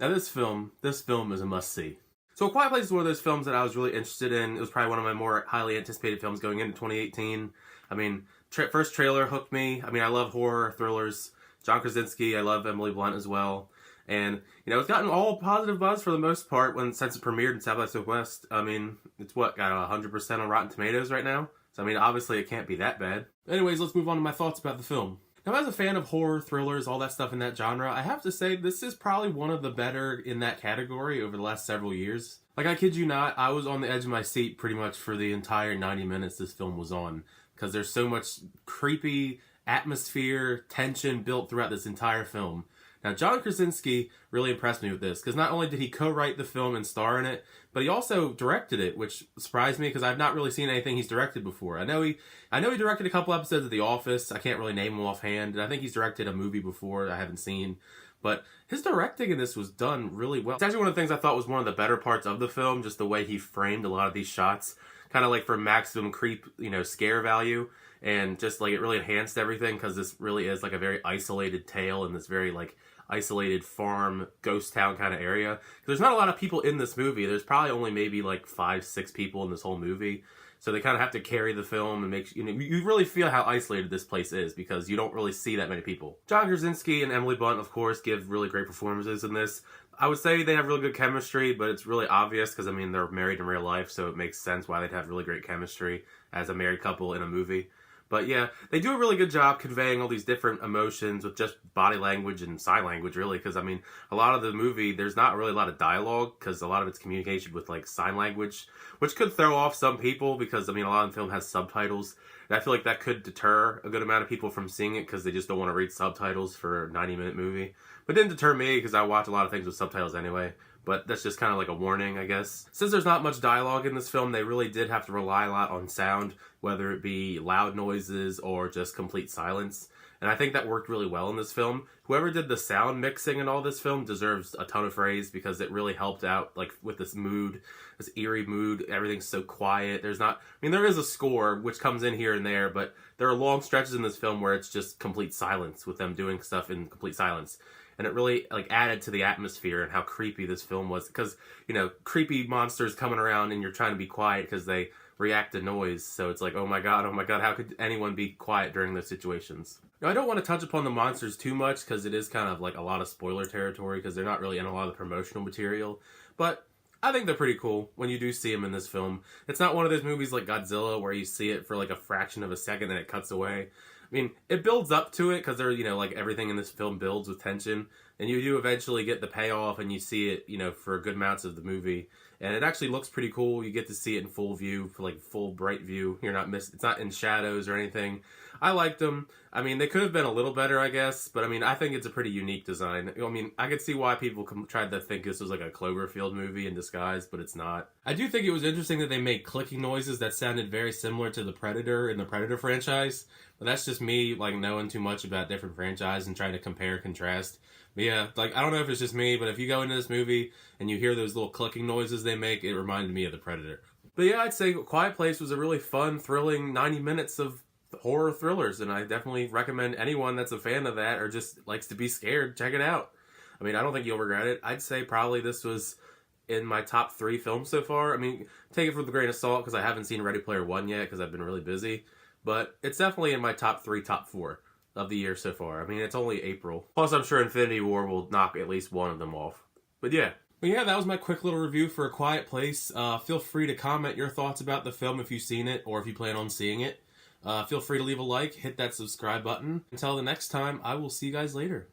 Now this film is a must-see. So A Quiet Place is one of those films that I was really interested in. It was probably one of my more highly anticipated films going into 2018. I mean, first trailer hooked me. I mean, I love horror, thrillers. John Krasinski, I love Emily Blunt as well. And, you know, it's gotten all positive buzz for the most part since it premiered in South by Southwest. I mean, it's got 100% on Rotten Tomatoes right now. So, I mean, obviously it can't be that bad. Anyways, let's move on to my thoughts about the film. Now, as a fan of horror, thrillers, all that stuff in that genre, I have to say this is probably one of the better in that category over the last several years. Like, I kid you not, I was on the edge of my seat pretty much for the entire 90 minutes this film was on. Because there's so much creepy atmosphere, tension built throughout this entire film. Now, John Krasinski really impressed me with this, because not only did he co-write the film and star in it, but he also directed it, which surprised me, because I've not really seen anything he's directed before. I know he directed a couple episodes of The Office. I can't really name him offhand, and I think he's directed a movie before I haven't seen. But his directing in this was done really well. It's actually one of the things I thought was one of the better parts of the film, just the way he framed a lot of these shots, kind of like for maximum creep, scare value. And just like it really enhanced everything, because this really is like a very isolated tale in this very like isolated farm ghost town kind of area. There's not a lot of people in this movie. There's probably only maybe like 5-6 people in this whole movie. So they kind of have to carry the film and make you really feel how isolated this place is, because you don't really see that many people. John Krasinski and Emily Blunt, of course, give really great performances in this. I would say they have really good chemistry, but it's really obvious because, I mean, they're married in real life, so it makes sense why they'd have really great chemistry as a married couple in a movie. But yeah, they do a really good job conveying all these different emotions with just body language and sign language, really. Because, I mean, a lot of the movie, there's not really a lot of dialogue, because a lot of it's communication with, like, sign language, which could throw off some people, because, I mean, a lot of the film has subtitles. And I feel like that could deter a good amount of people from seeing it, because they just don't want to read subtitles for a 90-minute movie. But it didn't deter me, because I watch a lot of things with subtitles anyway. But that's just kind of like a warning, I guess. Since there's not much dialogue in this film, they really did have to rely a lot on sound, whether it be loud noises or just complete silence. And I think that worked really well in this film. Whoever did the sound mixing in all this film deserves a ton of praise, because it really helped out, like, with this mood, this eerie mood. Everything's so quiet. There is a score, which comes in here and there, but there are long stretches in this film where it's just complete silence, with them doing stuff in complete silence. And it really, like, added to the atmosphere and how creepy this film was. Because, creepy monsters coming around and you're trying to be quiet because they react to noise. So it's like, oh my god, how could anyone be quiet during those situations? Now, I don't want to touch upon the monsters too much, because it is kind of like a lot of spoiler territory, because they're not really in a lot of the promotional material. But I think they're pretty cool when you do see them in this film. It's not one of those movies like Godzilla where you see it for like a fraction of a second and it cuts away. I mean, it builds up to it, because like everything in this film builds with tension, and you do eventually get the payoff, and you see it, for good amounts of the movie, and it actually looks pretty cool. You get to see it in full view, for like full bright view. It's not in shadows or anything. I liked them. I mean, they could have been a little better, I guess, but I mean, I think it's a pretty unique design. I mean, I could see why people tried to think this was like a Cloverfield movie in disguise, but it's not. I do think it was interesting that they made clicking noises that sounded very similar to the Predator in the Predator franchise. But that's just me, like, knowing too much about different franchises and trying to compare and contrast. But yeah, like, I don't know if it's just me, but if you go into this movie and you hear those little clicking noises they make, it reminded me of the Predator. But yeah, I'd say Quiet Place was a really fun, thrilling 90 minutes of horror thrillers, and I definitely recommend anyone that's a fan of that or just likes to be scared, check it out. I mean, I don't think you'll regret it. I'd say probably this was in my top 3 films so far. I mean, take it with a grain of salt, because I haven't seen Ready Player One yet, because I've been really busy. But it's definitely in my top 3, top 4 of the year so far. I mean, it's only April. Plus, I'm sure Infinity War will knock at least one of them off. But yeah. That was my quick little review for A Quiet Place. Feel free to comment your thoughts about the film if you've seen it, or if you plan on seeing it. Feel free to leave a like, hit that subscribe button. Until the next time, I will see you guys later.